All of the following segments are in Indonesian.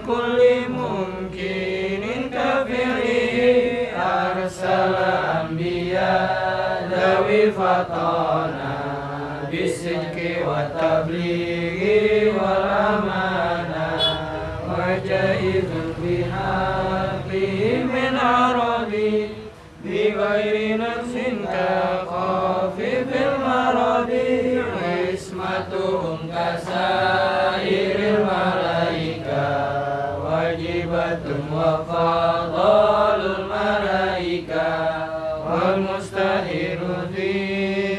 kulli mungkinin kafiri arsala anbiya dawi fatana bisidki wa tablighi wal amana wa jaizun bihaqqi min arabi bi ghairi nafsin ka khafifil maradi ismatuhum kasairil malaika wajibatun wa fadalul malaika wal mustahiru fi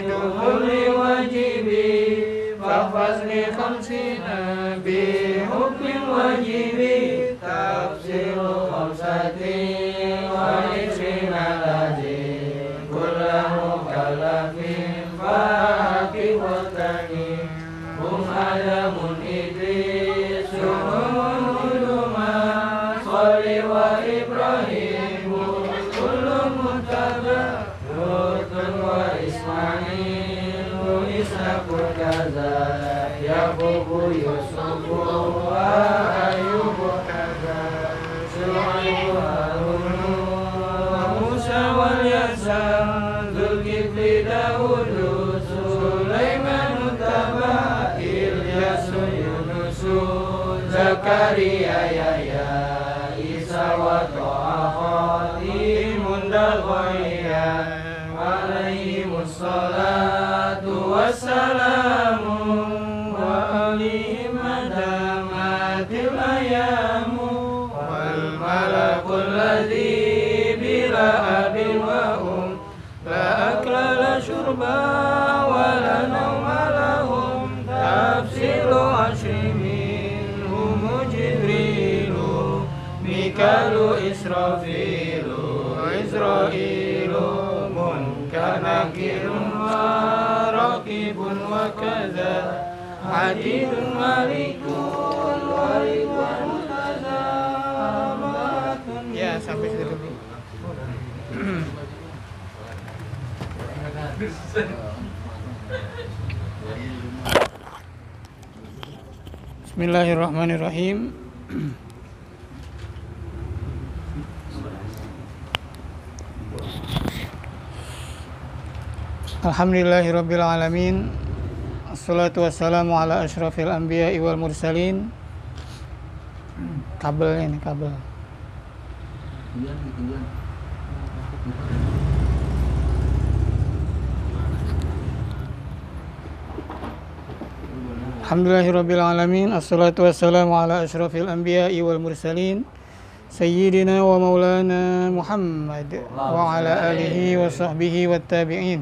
dukhuli wajibi fafasli khamsina bi hukmin wajibi tafsiru khamsati wa isrina lazim kullahu kalafin fa'aki watani hum adamun idris suhuduma sholli wa ibrahimu kullu mutaba lutun wa ismailu isaku kaza yaqubu yusufu wa ayubu kaza su'aibu harunu wa musa wal yasa zulkifli daudu sulaiman utaba ilyasu yunusu zakaria yahya isa wa ta'a khatimun daghaya alaihimus salatu wassalamu wa alihim adamatil ayamu wal malakul ladzi bila abin wa la akla la syurba wa la nawma lahum tafsilu ashri minhum jibrilu mikalu israfilu israilu munkanakirun wa raqibun wa kaza hadidun malikun walikun tazamatun. Ya, sampai situ dulu. Bismillahirrahmanirrahim. Alhamdulillahirabbil alamin. Assalatu wassalamu ala asyrafil anbiya'i wal mursalin. Kabelnya ini kabel. Alhamdulillahirabbil alamin. Assalatu wassalamu ala asyrafil anbiya'i wal mursalin sayyidina wa maulana Muhammad wa ala alihi wa sahbihi wat tabi'in.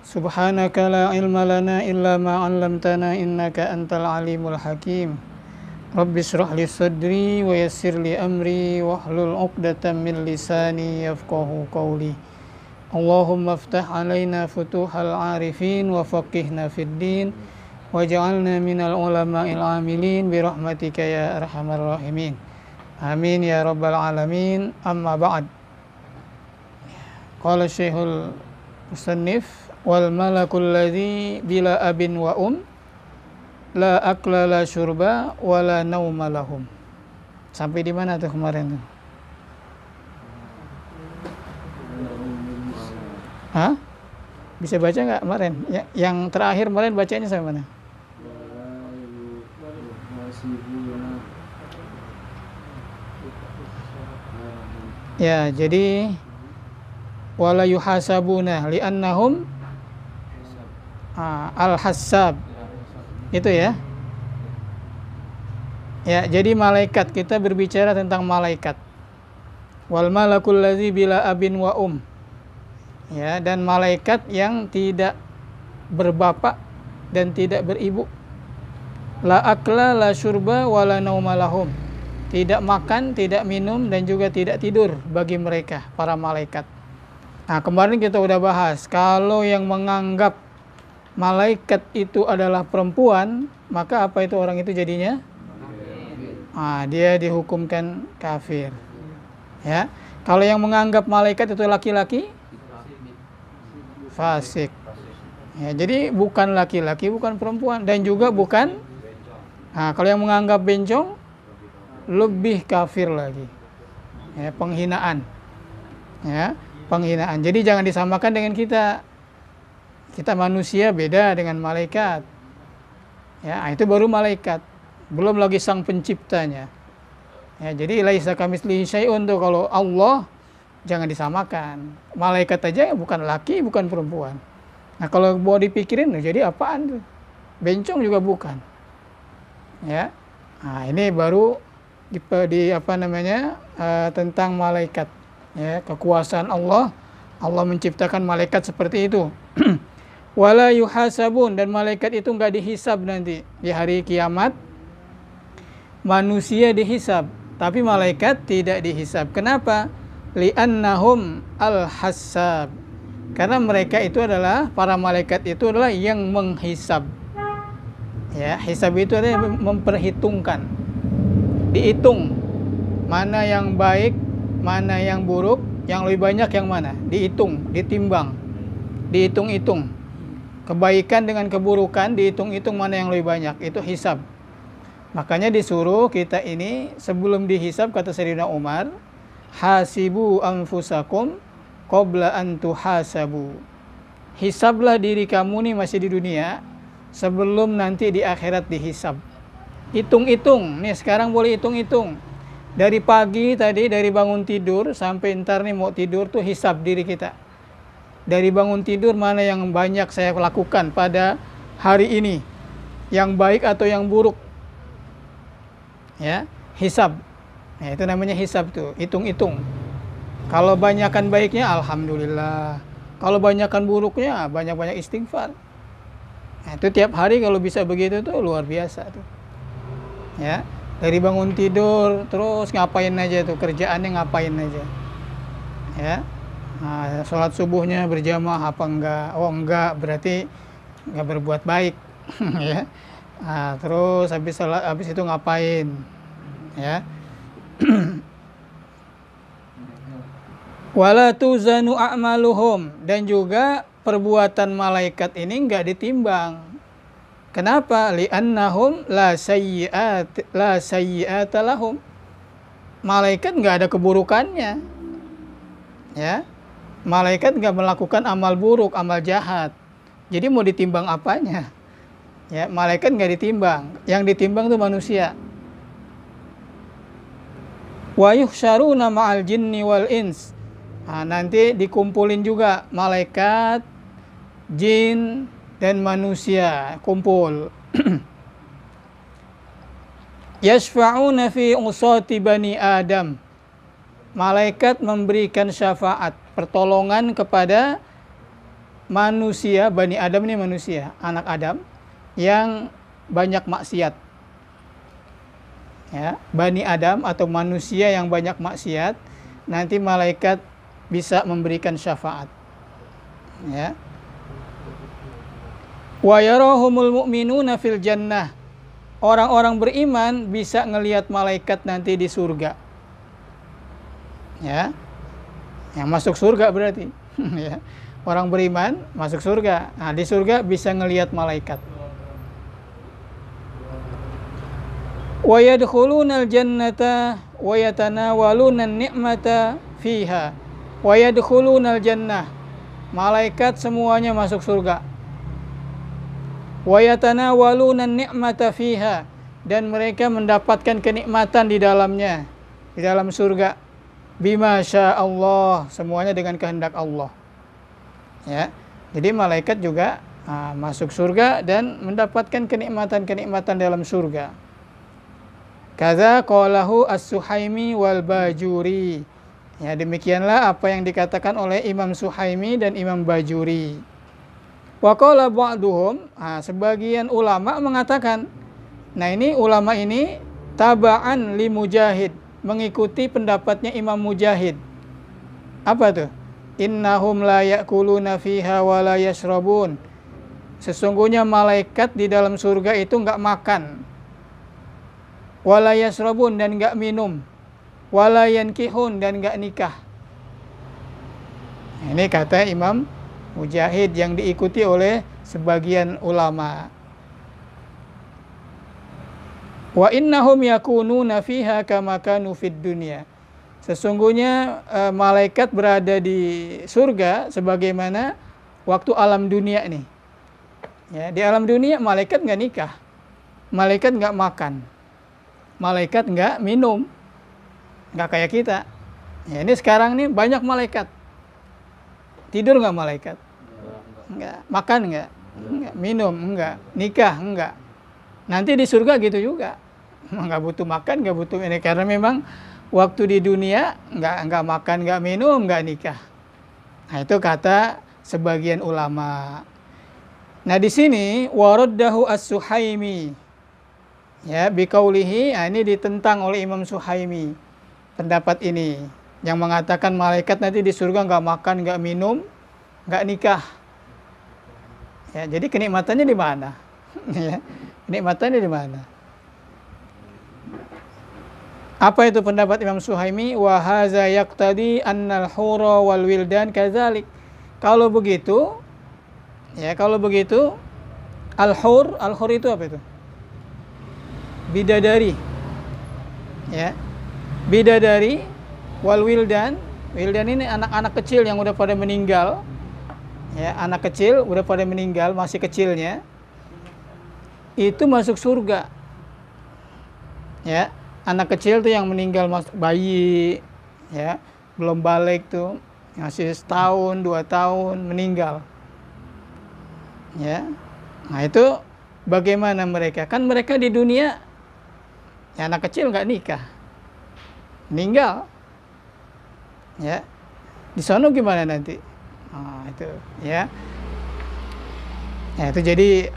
Subhanaka la ilma lana illa ma 'allamtana innaka antal alimul hakim. Rabbi shrah li sadri wa yassir li amri wahlul 'uqdatam min lisani yafqahu qawli. Allahumma iftah 'alaina futuhal 'arifin wa faqihna fid din waj'alna minal ulama'il 'amilin bi rahmatika ya arhamar rahimin. Amin ya rabbal alamin. Amma ba'd. Qala Syekhul Musannif wal malakul ladzi bila abin wa la akla la syurba wa la nauma lahum. Sampai di mana tuh kemarin tuh? Hah? Bisa baca nggak kemarin? Yang terakhir kemarin bacanya sampai mana? Ya, jadi wala yuhasabuna li'annahum al-hassab. Itu ya. Ya, jadi malaikat, kita berbicara tentang malaikat. Wal malakul ladzi bila abin wa Ya, dan malaikat yang tidak berbapak dan tidak beribu. La akla la syurba wa la nauma lahum. tidak makan, tidak minum, dan juga tidak tidur bagi mereka, para malaikat. Nah, kemarin kita udah bahas, kalau yang menganggap malaikat itu adalah perempuan, maka apa itu orang itu jadinya? Dia dihukumkan kafir. Ya, kalau yang menganggap malaikat itu laki-laki, fasik. Ya, jadi bukan laki-laki, bukan perempuan, dan juga bukan. Kalau yang menganggap bencong, lebih kafir lagi. Ya, penghinaan. Ya, penghinaan. Jadi jangan disamakan dengan kita. Kita manusia beda dengan malaikat. Ya, itu baru malaikat. Belum lagi sang penciptanya. Ya, jadi laisa kamitslihi syai'un tuh, kalau Allah jangan disamakan. Malaikat aja bukan laki, bukan perempuan. Nah, kalau mau dipikirin jadi apaan tuh? Bencong juga bukan. Ya. Nah, ini baru tentang malaikat. Ya, kekuasaan Allah. Allah menciptakan malaikat seperti itu. Wala yuhasabun, dan malaikat itu enggak dihisab nanti di hari kiamat. Manusia dihisab, tapi malaikat tidak dihisab. Kenapa? Li'annahum al-hassab. Karena mereka itu adalah, para malaikat itu adalah yang menghisab. Ya, hisab itu adalah memperhitungkan. Dihitung mana yang baik, mana yang buruk, yang lebih banyak yang mana. Dihitung, ditimbang, dihitung-hitung. Kebaikan dengan keburukan dihitung-hitung mana yang lebih banyak. Itu hisab. Makanya disuruh kita ini sebelum dihisab, kata Sayyidina Umar, hasibu anfusakum qabla an tuhasabu. Hisablah diri kamu nih masih di dunia sebelum nanti di akhirat dihisab. Hitung-hitung. Nih sekarang boleh hitung-hitung. Dari pagi tadi, dari bangun tidur sampai ntar nih mau tidur tuh hisab diri kita. Dari bangun tidur mana yang banyak saya lakukan pada hari ini, yang baik atau yang buruk. Ya, hisab. Nah, itu namanya hisab tuh, hitung-hitung. Kalau banyakkan baiknya, alhamdulillah. Kalau banyakkan buruknya, banyak-banyak istighfar. Nah, itu tiap hari kalau bisa begitu tuh luar biasa tuh. Ya, dari bangun tidur terus ngapain aja tuh, kerjaannya ngapain aja. Ya. Nah, sholat subuhnya berjamaah apa enggak? Oh enggak, berarti enggak berbuat baik. Ya. Nah, terus habis itu ngapain? Ya. Wala tuzanu a'maluhum, dan juga perbuatan malaikat ini enggak ditimbang. Kenapa? Li'annahum la sayyi'ata lahum. Malaikat enggak ada keburukannya. Ya. Malaikat enggak melakukan amal buruk, amal jahat. Jadi mau ditimbang apanya? Ya, malaikat enggak ditimbang. Yang ditimbang itu manusia. Wa yuhsyaruna ma'al jinni wal ins. Nah, nanti dikumpulin juga malaikat, jin, dan manusia kumpul. Yashfa'una fi usati bani Adam. Malaikat memberikan syafaat, pertolongan kepada manusia, Bani Adam ini manusia, anak Adam yang banyak maksiat. Ya, Bani Adam atau manusia yang banyak maksiat, nanti malaikat bisa memberikan syafaat. Ya. Wa yarahumul mu'minuna fil jannah. Orang-orang beriman bisa ngelihat malaikat nanti di surga. Ya. Yang masuk surga berarti. Ya. Orang beriman masuk surga. Nah, di surga bisa ngelihat malaikat. Wa yadkhulunal jannata wa yatanawaluna ni'mata fiha. Wa yadkhulunal jannah. Malaikat semuanya masuk surga. Wa yatanawaluna ni'mata fiha, dan mereka mendapatkan kenikmatan di dalamnya, di dalam surga. Bima sya'allah, semuanya dengan kehendak Allah. Ya. Jadi malaikat juga masuk surga dan mendapatkan kenikmatan-kenikmatan dalam surga. Kadza qalahu As-Suhaimi wal Bajuri. Ya, demikianlah apa yang dikatakan oleh Imam Suhaimi dan Imam Bajuri. Wa qala ba'duhum, sebagian ulama mengatakan, nah ini ulama ini taba'an li Mujahid, mengikuti pendapatnya Imam Mujahid. Apa tuh? Innahum la ya'kuluna fiha wa la yashrabun. Sesungguhnya malaikat di dalam surga itu enggak makan. Wa la yashrabun, dan enggak minum. Wa la yankihun, dan enggak nikah. Ini kata Imam Mujahid yang diikuti oleh sebagian ulama. Wa innahum yakununa fiha kama kanu fid dunya. Sesungguhnya malaikat berada di surga sebagaimana waktu alam dunia nih. Ya, di alam dunia malaikat nggak nikah, malaikat nggak makan, malaikat nggak minum, nggak kayak kita. Ya, ini sekarang nih banyak malaikat. Tidur nggak malaikat? Nggak. Makan nggak? Nggak. Minum nggak? Nikah nggak? Nanti di surga gitu juga. Nggak butuh makan, nggak butuh ini, karena memang waktu di dunia nggak makan, nggak minum, nggak nikah. Nah, itu kata sebagian ulama. Nah, di sini waraddahu as-Suhaimi, ya, biqaulihi, ini ditentang oleh Imam Suhaimi pendapat ini yang mengatakan malaikat nanti di surga nggak makan, nggak minum, nggak nikah. Ya, jadi kenikmatannya di mana? Ya, kenikmatannya di mana? Apa itu pendapat Imam Suhaimi? Wa hadza yaqtadi annal hura wal wildan kadzalik. Kalau begitu, ya, kalau begitu al-hur itu apa itu? Bidadari. Ya. Bidadari wal wildan ini anak-anak kecil yang udah pada meninggal. Ya, anak kecil udah pada meninggal, masih kecilnya. Itu masuk surga. Ya. Anak kecil tuh yang meninggal, bayi, ya, belum balik tuh, masih setahun, 2 tahun meninggal, ya. Nah, itu bagaimana mereka? Kan mereka di dunia, ya, anak kecil nggak nikah, meninggal, ya. Di sana gimana nanti? Nah, itu, ya. Ya, itu jadi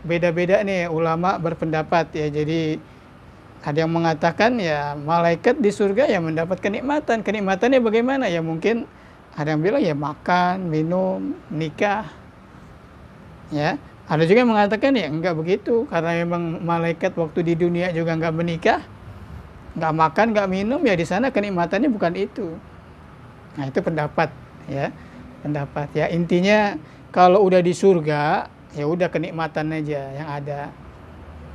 beda-beda nih ulama berpendapat, ya. Jadi ada yang mengatakan ya malaikat di surga ya mendapat kenikmatan. Kenikmatannya bagaimana? Ya mungkin ada yang bilang ya makan, minum, nikah. Ya, ada juga yang mengatakan ya enggak begitu, karena memang malaikat waktu di dunia juga enggak menikah, enggak makan, enggak minum, ya di sana kenikmatannya bukan itu. Nah, itu pendapat, ya. Pendapat, ya, intinya kalau udah di surga ya udah kenikmatan aja yang ada.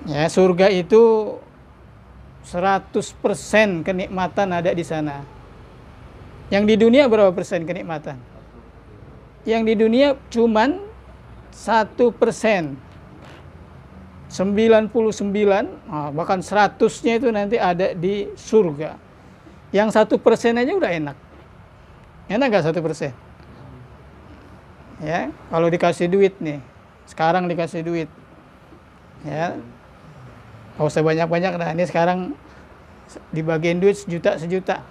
Ya, surga itu 100% kenikmatan ada di sana. Yang di dunia berapa persen kenikmatan? Yang di dunia cuman 1%. 99, bahkan 100-nya itu nanti ada di surga. Yang 1% aja udah enak. Enak gak 1%? Ya, kalau dikasih duit nih, sekarang dikasih duit, ya, nggak usah banyak-banyak, nah ini sekarang dibagiin duit sejuta,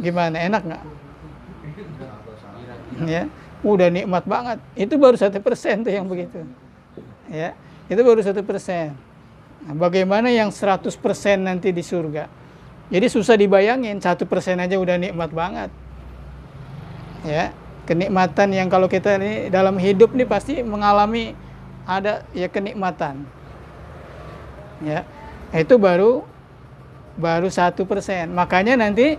gimana, enak nggak? Ya, udah nikmat banget. Itu baru 1% tuh yang begitu, ya, itu baru 1%. Nah, bagaimana yang 100% nanti di surga? Jadi susah dibayangin, 1% aja udah nikmat banget, ya. Kenikmatan yang kalau kita ini dalam hidup nih pasti mengalami ada ya kenikmatan. Ya, itu baru 1%. Makanya nanti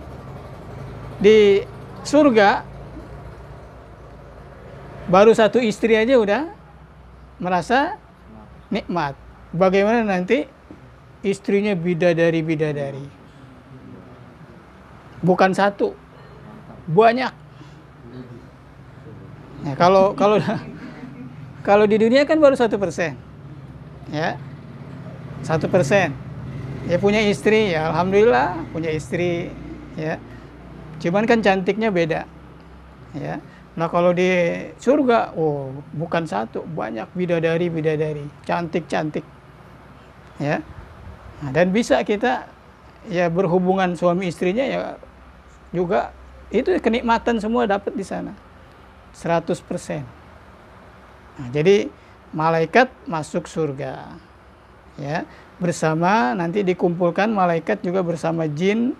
di surga baru 1 istri aja udah merasa nikmat. Bagaimana nanti istrinya bidadari, bukan 1, banyak. Nah, kalau di dunia kan baru 1%, ya. 1%. Ya punya istri, ya alhamdulillah punya istri, ya. Cuman kan cantiknya beda, ya. Nah, kalau di surga, oh, bukan 1, banyak bidadari, cantik, ya. Nah, dan bisa kita ya berhubungan suami istrinya ya juga, itu kenikmatan semua dapat di sana. 100%. Nah, jadi malaikat masuk surga. Ya. bersama, nanti dikumpulkan malaikat juga bersama jin,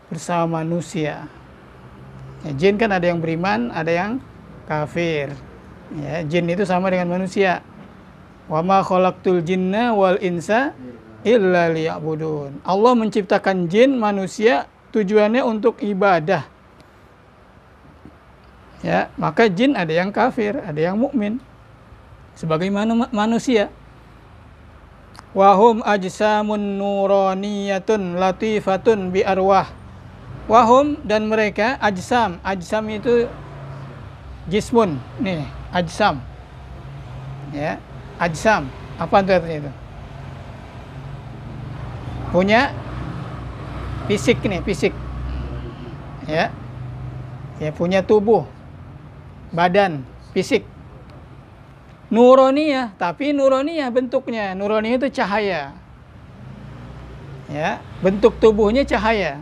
bersama manusia. Ya, jin kan ada yang beriman, ada yang kafir. Ya, jin itu sama dengan manusia. Wa ma khalaqtul jinna wal insa illa liya'budun. Allah menciptakan jin, manusia tujuannya untuk ibadah. Ya, maka jin ada yang kafir, ada yang mukmin. Sebagaimana manusia. Wahum ajsamun nuraniyatun latifatun bi arwah. Wahum dan mereka ajsam. Ajsam itu jismun. Nih, ajsam. Ya, ajsam. Apa itu artinya itu? Punya fisik nih, fisik. Ya. Ya, punya tubuh, badan, fisik. Nuroniyah, tapi nuroniyah bentuknya. Nuroniyah itu cahaya. Ya, bentuk tubuhnya cahaya.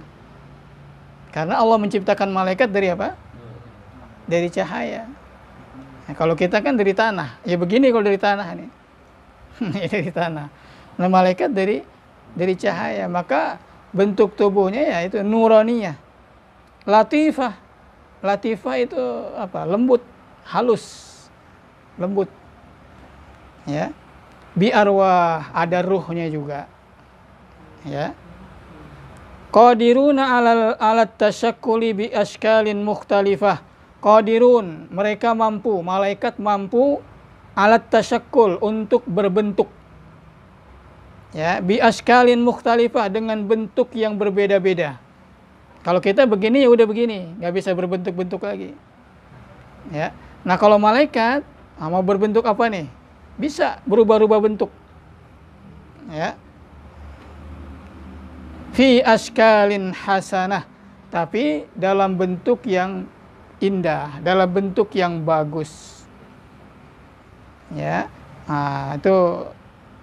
Karena Allah menciptakan malaikat dari apa? Dari cahaya. Nah, kalau kita kan dari tanah. Ya begini kalau dari tanah nih. Dari tanah. Nah, malaikat dari cahaya. Maka bentuk tubuhnya ya itu nuroniyah. Latifah. Latifah itu apa? Lembut, halus, lembut. Ya. Bi arwah, ada ruhnya juga. Ya. Qadiruna alat tasyakkuli bi askalin mukhtalifah. Qadirun, mereka mampu, malaikat mampu alat tasyakkul untuk berbentuk. Ya, bi askalin mukhtalifah, dengan bentuk yang berbeda-beda. Kalau kita begini ya udah begini, nggak bisa berbentuk-bentuk lagi. Ya. Nah kalau malaikat mau berbentuk apa nih? Bisa berubah-ubah bentuk. Ya. Fi askalin hasanah, tapi dalam bentuk yang indah, dalam bentuk yang bagus. Ya. Nah, itu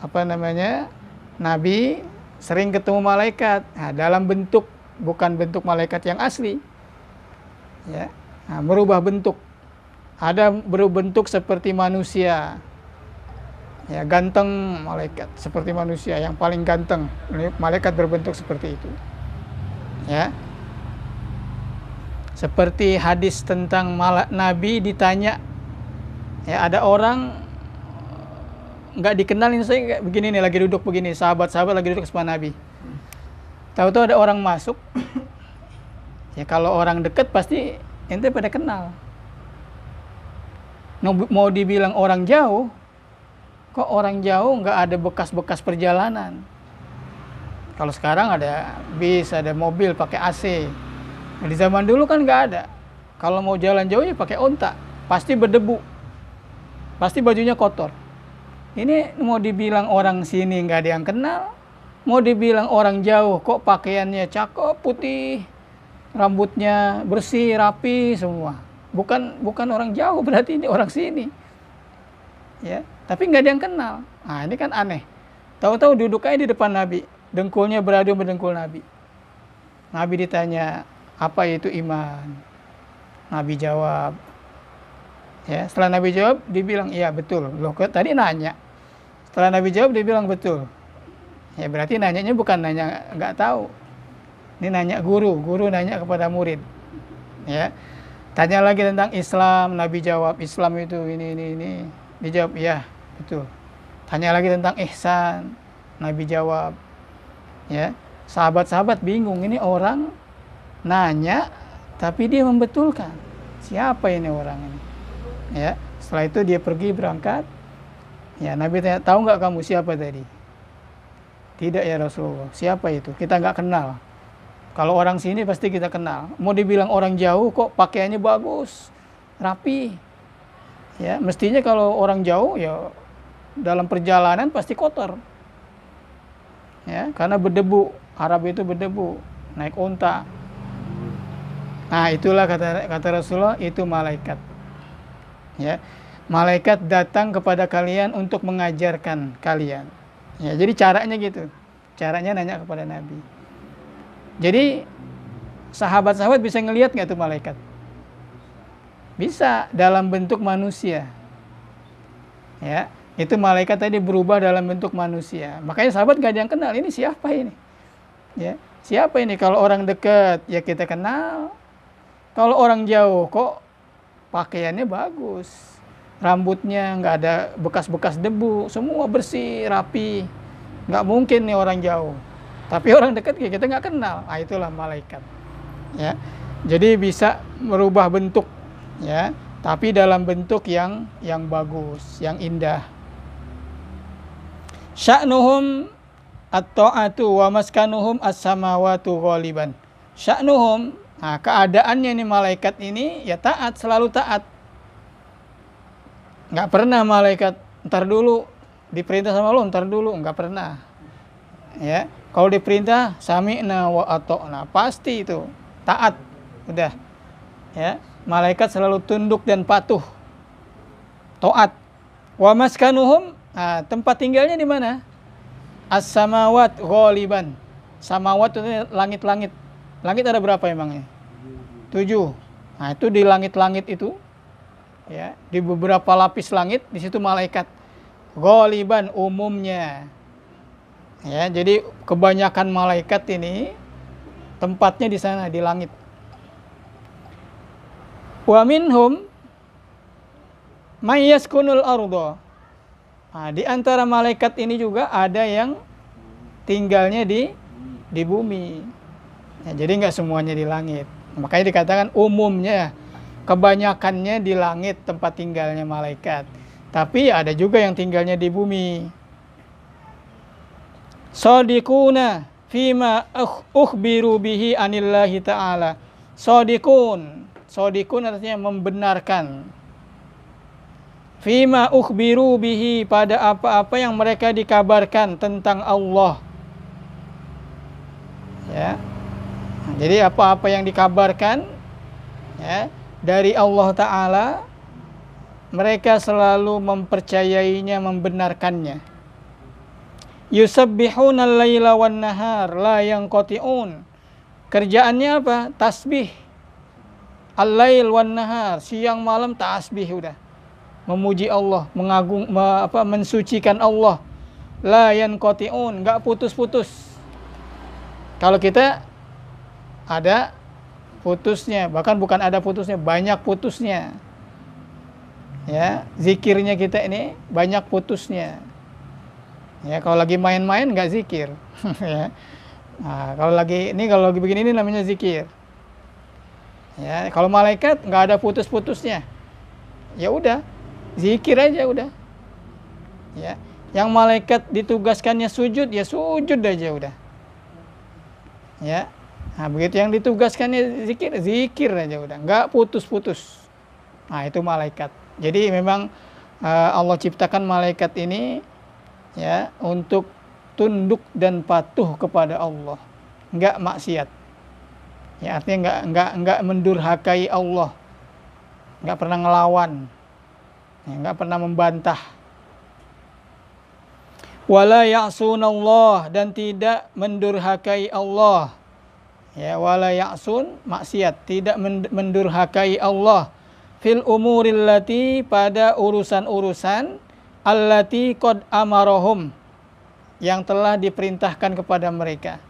apa namanya? Nabi sering ketemu malaikat. Nah, dalam bentuk, bukan bentuk malaikat yang asli. Ya. Nah, merubah bentuk. Ada berbentuk seperti manusia. Ya, ganteng malaikat seperti manusia, yang paling ganteng. Malaikat berbentuk seperti itu. Ya. Seperti hadis tentang Nabi ditanya, ya, ada orang nggak dikenalin, saya begini nih, lagi duduk begini, sahabat-sahabat lagi duduk sama Nabi. Tahu-tahu ada orang masuk. Ya kalau orang dekat pasti ente pada kenal. Mau dibilang orang jauh, kok orang jauh nggak ada bekas-bekas perjalanan. Kalau sekarang ada bis, ada mobil pakai AC. Nah, di zaman dulu kan nggak ada. Kalau mau jalan jauh ya pakai onta, pasti berdebu, pasti bajunya kotor. Ini mau dibilang orang sini nggak ada yang kenal, mau dibilang orang jauh kok pakaiannya cakep, putih, rambutnya bersih, rapi semua. Bukan orang jauh, berarti ini orang sini. Ya, tapi nggak ada yang kenal. Nah, ini kan aneh. Tahu-tahu duduk aja di depan Nabi, dengkulnya beradu berdengkul Nabi. Nabi ditanya, apa itu iman? Nabi jawab. Ya, setelah Nabi jawab, dibilang, iya betul. Loh, tadi nanya. Setelah Nabi jawab, dia bilang betul. Ya, berarti nanyanya bukan nanya nggak tahu. Ini nanya guru nanya kepada murid. Ya, tanya lagi tentang Islam, Nabi jawab, Islam itu ini. Dijawab, iya betul. Tanya lagi tentang ihsan, Nabi jawab. Ya, sahabat-sahabat bingung, ini orang nanya, tapi dia membetulkan. Siapa ini orang ini? Ya, setelah itu dia pergi berangkat. Ya, Nabi tanya, tahu nggak kamu siapa tadi? Tidak ya Rasulullah. Siapa itu? Kita nggak kenal. Kalau orang sini pasti kita kenal. Mau dibilang orang jauh kok pakaiannya bagus, rapi. Ya, mestinya kalau orang jauh ya dalam perjalanan pasti kotor. Ya, karena berdebu. Arab itu berdebu, naik unta. Nah, itulah kata Rasulullah, itu malaikat. Ya, malaikat datang kepada kalian untuk mengajarkan kalian. Ya, jadi caranya gitu. Caranya nanya kepada Nabi. Jadi sahabat-sahabat bisa ngelihat nggak tuh malaikat? Bisa, dalam bentuk manusia. Ya, Itu malaikat tadi berubah dalam bentuk manusia. Makanya sahabat nggak ada yang kenal, ini siapa ini? Ya, siapa ini? Kalau orang dekat ya kita kenal. Kalau orang jauh kok pakaiannya bagus, rambutnya nggak ada bekas-bekas debu, semua bersih, rapi. Nggak mungkin nih orang jauh. Tapi orang dekat ya kita nggak kenal. Ah, itulah malaikat. Ya, jadi bisa merubah bentuk, ya, tapi dalam bentuk yang bagus, yang indah. Sya'nuhum at-ta'atu wa maskanuhum as-samawatu ghaliban. Sya'nuhum, nah, keadaannya ini malaikat ini ya taat, selalu taat. Nggak pernah malaikat ntar dulu diperintah sama Allah, ntar dulu, nggak pernah. Ya, kalau diperintah sami'na wa ata'na, pasti itu taat, udah. Ya, malaikat selalu tunduk dan patuh, taat. Wa maskanuhum, nah, tempat tinggalnya di mana? As-samawat ghaliban. Samawat itu langit-langit. Langit ada berapa emangnya? 7. Nah, itu di langit-langit itu, ya, di beberapa lapis langit, di situ malaikat. Ghaliban umumnya. Ya, jadi kebanyakan malaikat ini tempatnya di sana, di langit. Wa minhum may yaskunul ardha. Nah, di antara malaikat ini juga ada yang tinggalnya di bumi. Ya, jadi nggak semuanya di langit. Makanya dikatakan umumnya, kebanyakannya di langit tempat tinggalnya malaikat. Tapi ada juga yang tinggalnya di bumi. Shadiquna fima ukhbiru bihi anillahi ta'ala. Shadiqun. Shadiqun artinya membenarkan. Fima ukhbiru bihi, pada apa-apa yang mereka dikabarkan tentang Allah. Ya. Jadi apa-apa yang dikabarkan, ya, dari Allah Ta'ala, mereka selalu mempercayainya, membenarkannya. Yusabbihuna al-laila wan nahar la yanqati'un. Kerjaannya apa? Tasbih. Al-lail wan nahar, siang malam tasbih udah. Memuji Allah, mensucikan Allah. La yanqati'un, enggak putus-putus. Kalau kita ada putusnya, bahkan bukan ada putusnya, banyak putusnya. Ya, zikirnya kita ini banyak putusnya. Ya, kalau lagi main-main nggak zikir. Ya. Nah, kalau lagi begini ini namanya zikir. Ya, kalau malaikat nggak ada putus-putusnya. Ya udah, zikir aja udah. Ya, yang malaikat ditugaskannya sujud, ya sujud aja udah. Ya, nah begitu yang ditugaskannya zikir, zikir aja udah, nggak putus-putus. Nah itu malaikat. Jadi memang Allah ciptakan malaikat ini, ya, untuk tunduk dan patuh kepada Allah, nggak maksiat. Ya, artinya nggak mendurhakai Allah, nggak pernah ngelawan, ya, nggak pernah membantah. Wala ya'sunallah, dan tidak mendurhakai Allah. Ya, wala ya'sun, maksiat, tidak mendurhakai Allah. Fil umuril lati, pada urusan-urusan allati qad amarahum, yang telah diperintahkan kepada mereka.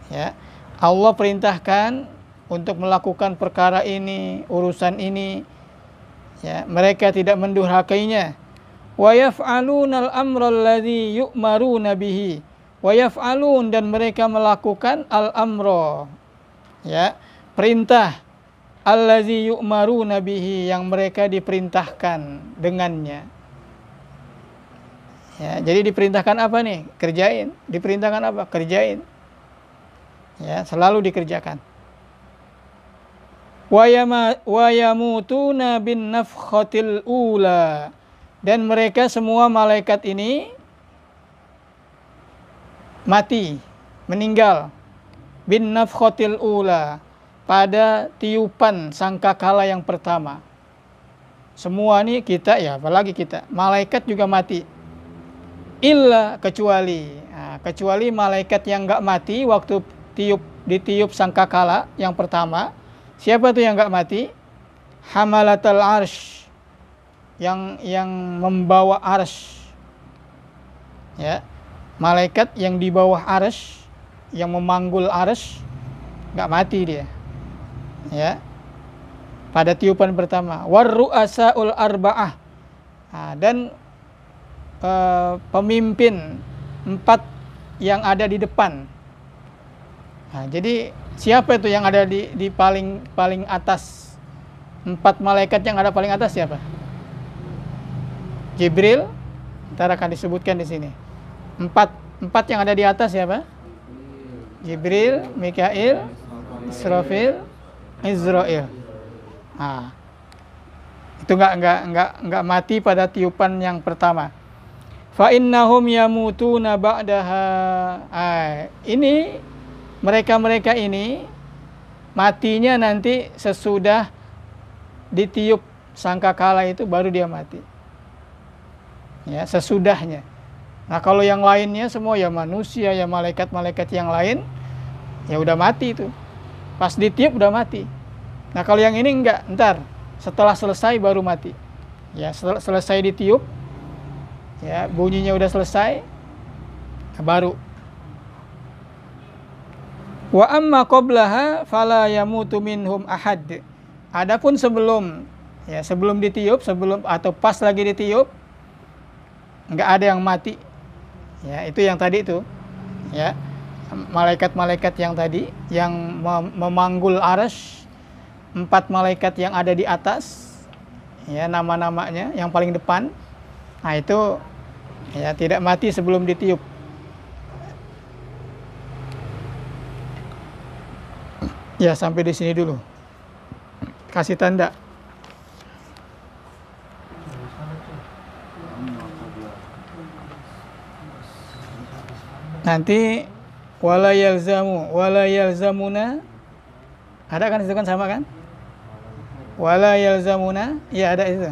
Ya, Allah perintahkan untuk melakukan perkara ini, urusan ini, ya, mereka tidak mendurhakainya. Wa yaf'alunal amra alladhi yu'maruna bihi. Wa yaf'alun, dan mereka melakukan al-amra, ya, perintah, alladhi yu'maruna bihi, yang mereka diperintahkan dengannya. Ya, jadi diperintahkan apa nih? Kerjain. Diperintahkan apa? Kerjain. Ya, selalu dikerjakan. Wa yamutuna bin nafkhatil ula, dan mereka semua malaikat ini mati, meninggal, bin nafkhatil ula, pada tiupan sangkakala yang pertama. Semua ini kita, ya, apalagi kita, malaikat juga mati. Illa, kecuali, nah, kecuali malaikat yang enggak mati waktu ditiup sangkakala yang pertama. Siapa tuh yang enggak mati? Hamalatul arsh, yang membawa arsy. Ya. Malaikat yang di bawah arsy, yang memanggul arsy, enggak mati dia. Ya. Pada tiupan pertama, warru'asaul arba'ah. Nah, dan pemimpin 4 yang ada di depan. Nah, jadi siapa itu yang ada di paling atas? 4 malaikat yang ada paling atas siapa? Jibril, ntar akan disebutkan di sini. 4 yang ada di atas siapa? Jibril, Mikail, Israfil, Izrail. Nah, itu enggak mati pada tiupan yang pertama. Fa innahum yamutuna ba'daha. Ini mereka ini matinya nanti sesudah ditiup sangkakala itu baru dia mati. Ya, sesudahnya. Nah, kalau yang lainnya semua ya manusia, ya malaikat-malaikat yang lain ya udah mati itu. Pas ditiup udah mati. Nah, kalau yang ini enggak, ntar setelah selesai baru mati. Ya, selesai ditiup, ya bunyinya udah selesai, baru. Wa amma qablaha fala yamutu minhum ahad. Adapun sebelum ditiup, sebelum atau pas lagi ditiup, enggak ada yang mati. Ya, itu yang tadi itu. Ya. Malaikat-malaikat yang tadi yang memanggul arsy, 4 malaikat yang ada di atas, ya nama-namanya yang paling depan. Nah, itu ya tidak mati sebelum ditiup. Ya, sampai di sini dulu. Kasih tanda. Nanti wala yalzamuna. Ada kan itu kan sama kan? Wala yalzamuna, ya ada itu.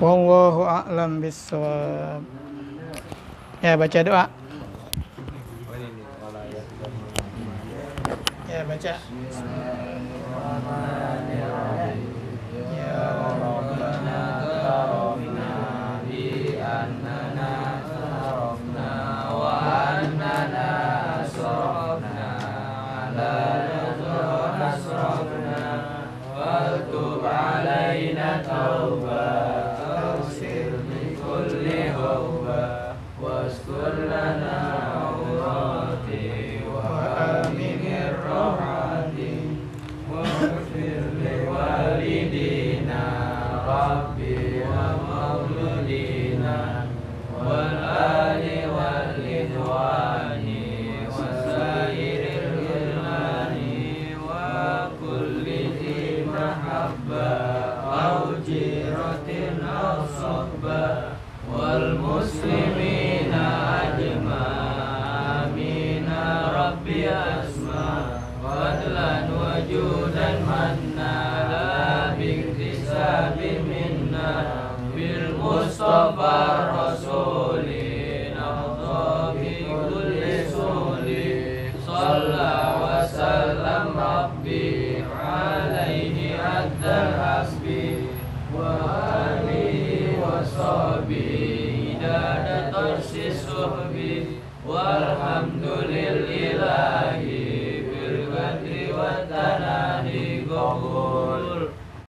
Wallahu a'lam bissawab. Ya, baca doa. Ya, baca. Ya Rabbana karamna bi annana sarafna wa annana asrafna ala asrafna wa tub alaina tauba taghfir li kulli hawba waskur lana awrati wa aminir rahati wa ghfir li walidina rabbi wa mauludina wal ali wal idwani wa sairil gilmani wa kulli dhi mahabba au jiratin au sohba wal muslimina ajma'ina rabbi asma fadlan wajudan manna la biktisabi minna bil mustafa rasulin afdabi kulli suli salla wa sallam rabbi alaihi addal hasbi wa alihi wa sahbihi idada tarsis suhbi walhamdulillah.